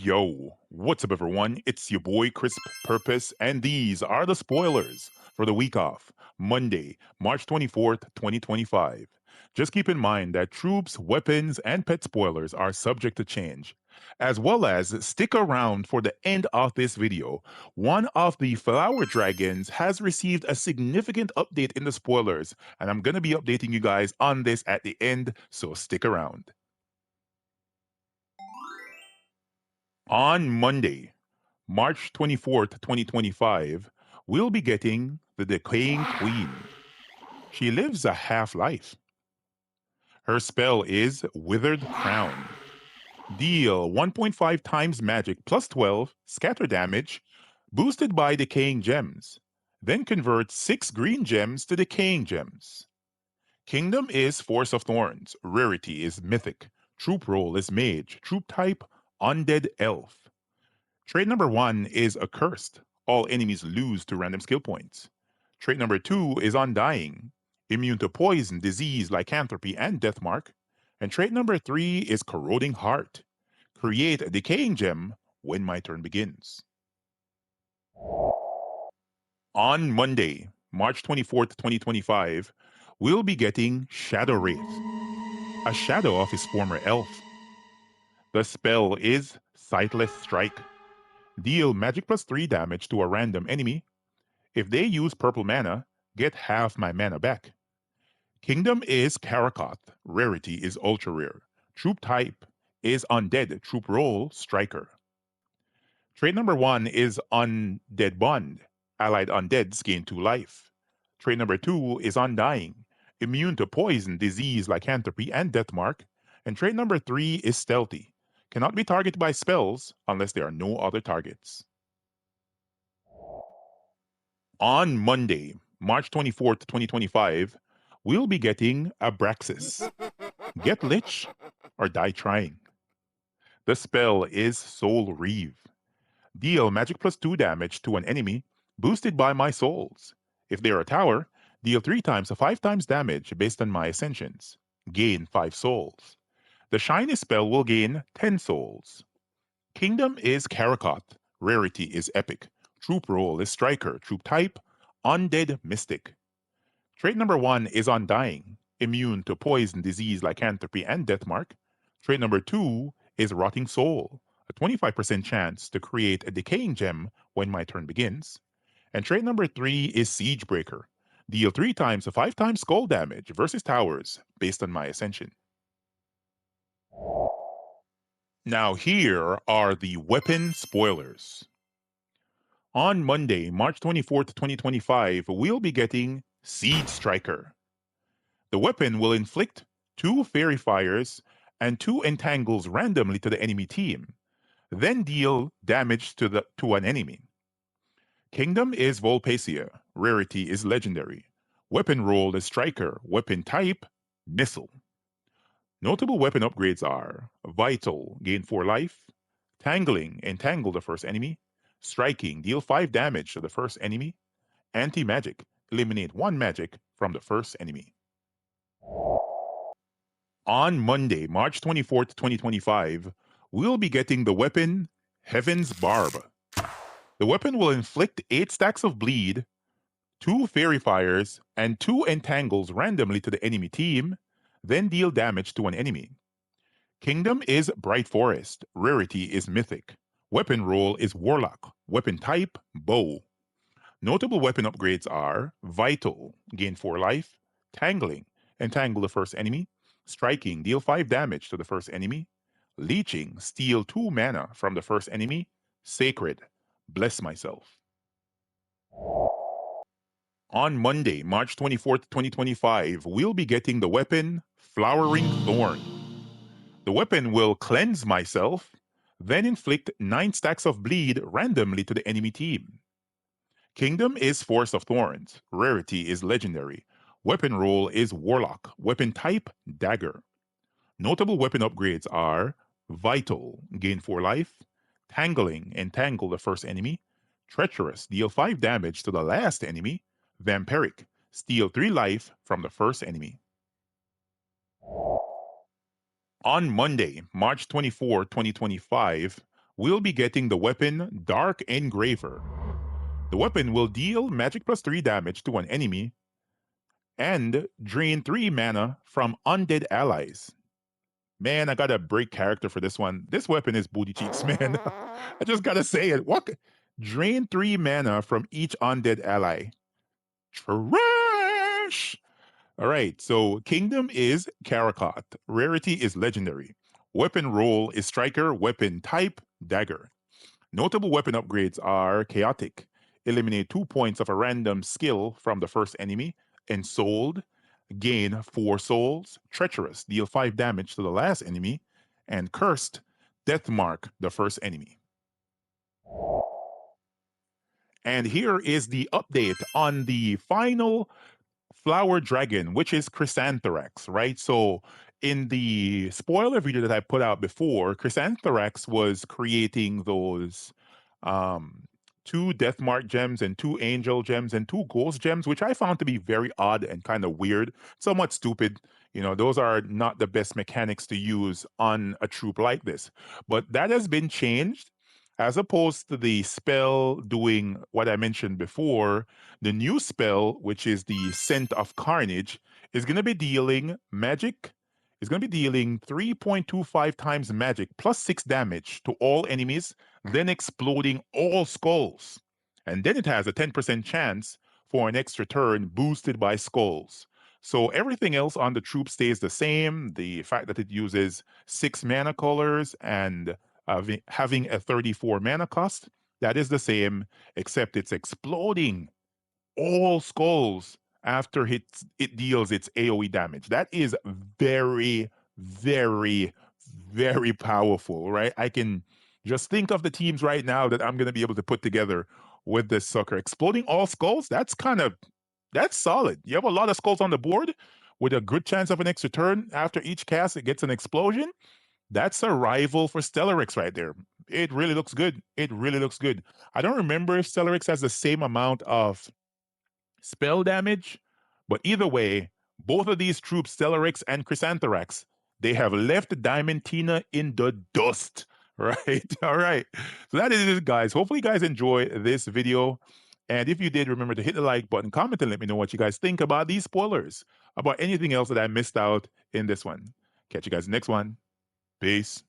Yo, what's up, everyone? It's your boy CrispPurpose, and these are the spoilers for the week off, Monday, March 24th, 2025. Just keep in mind that troops, weapons, and pet spoilers are subject to change. As well as stick around for the end of this video. One of the flower dragons has received a significant update in the spoilers, and I'm going to be updating you guys on this at the end, so stick around. On Monday, March 24th, 2025, we'll be getting the Decaying Queen. She lives a half life. Her spell is Withered Crown. Deal 1.5 times magic plus 12 scatter damage, boosted by Decaying Gems. Then convert 6 green gems to Decaying Gems. Kingdom is Force of Thorns. Rarity is Mythic. Troop role is Mage. Troop type Undead Elf. Trait number 1 is Accursed. All enemies lose to random skill points. Trait number 2 is Undying. Immune to poison, disease, lycanthropy, and death mark. And trait number 3 is Corroding Heart. Create a Decaying Gem when my turn begins. On Monday, March 24th, 2025, we'll be getting Shadow Wraith, a shadow of his former elf. The spell is Sightless Strike. Deal magic plus 3 damage to a random enemy. If they use purple mana, get half my mana back. Kingdom is Karakoth. Rarity is ultra rare. Troop type is Undead. Troop role Striker. Trait number 1 is Undead Bond. Allied undeads gain 2 life. Trait number 2 is Undying. Immune to poison, disease, lycanthropy, and death mark. And trait number 3 is Stealthy. Cannot be targeted by spells unless there are no other targets. On Monday, March 24th, 2025, we'll be getting Abraxas. Get Lich or die trying. The spell is Soul Reave. Deal magic plus 2 damage to an enemy, boosted by my souls. If they're a tower, deal 3 times to 5 times damage based on my ascensions. Gain 5 souls. The shiny spell will gain 10 souls. Kingdom is Karakoth. Rarity is Epic. Troop role is Striker. Troop type, Undead Mystic. Trait number 1 is Undying. Immune to poison, disease, lycanthropy, and death mark. Trait number 2 is Rotting Soul. A 25% chance to create a Decaying Gem when my turn begins. And trait number 3 is Siege Breaker. Deal 3 times to 5 times skull damage versus towers based on my ascension. Now here are the weapon spoilers. On Monday, March 24th, 2025, we'll be getting Seed Striker. The weapon will inflict 2 Fairy Fires and 2 Entangles randomly to the enemy team, then deal damage to an enemy. Kingdom is Volpacia. Rarity is Legendary. Weapon role is Striker. Weapon type, Missile. Notable weapon upgrades are Vital, gain 4 life, Tangling, entangle the first enemy, Striking, deal 5 damage to the first enemy, Anti-Magic, eliminate 1 magic from the first enemy. On Monday, March 24th, 2025, we'll be getting the weapon Heaven's Barb. The weapon will inflict 8 stacks of bleed, 2 Fairy Fires, and 2 Entangles randomly to the enemy team, then deal damage to an enemy. Kingdom is Bright Forest. Rarity is Mythic. Weapon role is Warlock. Weapon type, Bow. Notable weapon upgrades are Vital, gain 4 life, Tangling, entangle the first enemy, Striking, deal 5 damage to the first enemy, Leeching, steal 2 mana from the first enemy, Sacred, bless myself. On Monday, March 24th, 2025, we'll be getting the weapon Flowering Thorn. The weapon will cleanse myself, then inflict 9 stacks of bleed randomly to the enemy team. Kingdom is Force of Thorns. Rarity is Legendary. Weapon role is Warlock. Weapon type, Dagger. Notable weapon upgrades are Vital, gain 4 life, Tangling, entangle the first enemy, Treacherous, deal 5 damage to the last enemy, Vampiric, steal 3 life from the first enemy. On Monday, March 24, 2025, we'll be getting the weapon Dark Engraver. The weapon will deal magic plus 3 damage to an enemy and drain 3 mana from undead allies. Man, I gotta break character for this one. This weapon is booty cheeks, man. I just gotta say it. What? Drain 3 mana from each undead ally. Trash! All right, so Kingdom is Karakot. Rarity is Legendary. Weapon role is Striker. Weapon type, Dagger. Notable weapon upgrades are Chaotic. Eliminate 2 points of a random skill from the first enemy. Ensouled. Gain 4 souls. Treacherous. Deal 5 damage to the last enemy. And Cursed. Deathmark the first enemy. And here is the update on the final flower dragon, which is Chrysantherax, right? So in the spoiler video that I put out before, Chrysantherax was creating those um 2 Deathmark gems and 2 Angel gems and 2 Ghost gems, which I found to be very odd and kind of weird, somewhat stupid. You know, those are not the best mechanics to use on a troop like this. But that has been changed. As opposed to the spell doing what I mentioned before, the new spell, which is the Scent of Carnage, is going to be dealing magic. Is going to be dealing 3.25 times magic plus 6 damage to all enemies, then exploding all skulls. And then it has a 10% chance for an extra turn boosted by skulls. So everything else on the troop stays the same. The fact that it uses 6 mana colors and having a 34 mana cost, that is the same, except it's exploding all skulls after it deals its AoE damage. That is very, very, very powerful, right? I can just think of the teams right now that I'm going to be able to put together with this sucker. Exploding all skulls, that's solid. You have a lot of skulls on the board with a good chance of an extra turn. After each cast, it gets an explosion. That's a rival for Stellarix right there. It really looks good. It really looks good. I don't remember if Stellarix has the same amount of spell damage, but either way, both of these troops, Stellarix and Chrysantherax, they have left Diamantina in the dust. Right? All right. So that is it, guys. Hopefully, you guys enjoy this video. And if you did, remember to hit the like button, comment, and let me know what you guys think about these spoilers, about anything else that I missed out in this one. Catch you guys next one. Peace.